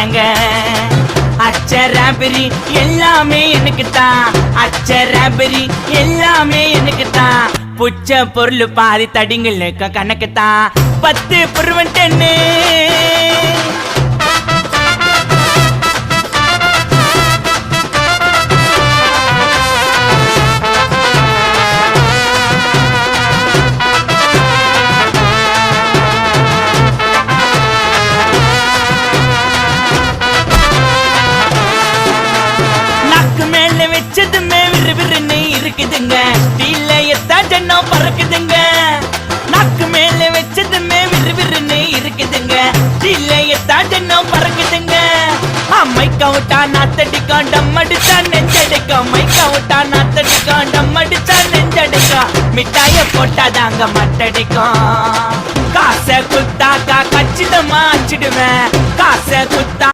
தரேங்க. அச்சராபரி எல்லாமே எனக்கு தான், அச்சராபரி எல்லாமே எனக்கு தான். புச்ச பொருள் பாதி தடிங்களுக்கு கணக்கு தான், 10 புருவன் 10. வச்சதுமே விறுவிறுன்னு இருக்குதுங்க, தீலையத்தா ஜன்னம் பறக்குதுங்க. நாக்கு மேல வச்சதுமே விறுவிறுன்னு இருக்குதுங்க, தீலையத்தா ஜன்னம் பறக்குதுங்க. மைக்க விட்டா நாத்தடிக்கும், டம் அடிச்சா நெஞ்சடிக்கும். மைக்க விட்டா நாத்தடிக்கும், டம் அடிச்சா நெஞ்சடிக்கும். மிட்டாய போட்டாதாங்க மட்டடிக்கும். காசை குத்தாக்கா கச்சிதமா அச்சிடுவேன், காசை குத்தா